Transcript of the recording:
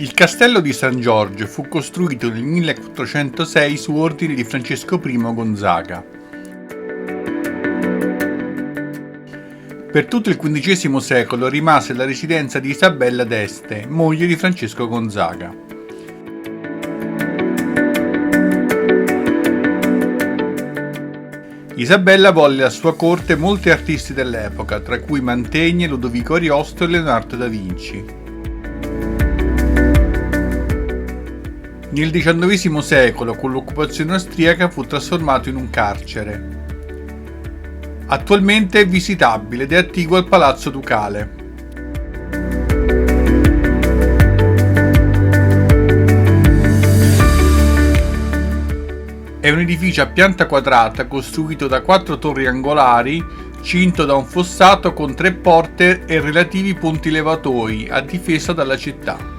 Il castello di San Giorgio fu costruito nel 1406 su ordine di Francesco I Gonzaga. Per tutto il XV secolo rimase la residenza di Isabella d'Este, moglie di Francesco Gonzaga. Isabella volle alla sua corte molti artisti dell'epoca, tra cui Mantegna, Ludovico Ariosto e Leonardo da Vinci. Nel XIX secolo, con l'occupazione austriaca, fu trasformato in un carcere. Attualmente è visitabile ed è attiguo al Palazzo Ducale. È un edificio a pianta quadrata costruito da 4 torri angolari, cinto da un fossato con 3 porte e relativi ponti levatoi a difesa dalla città.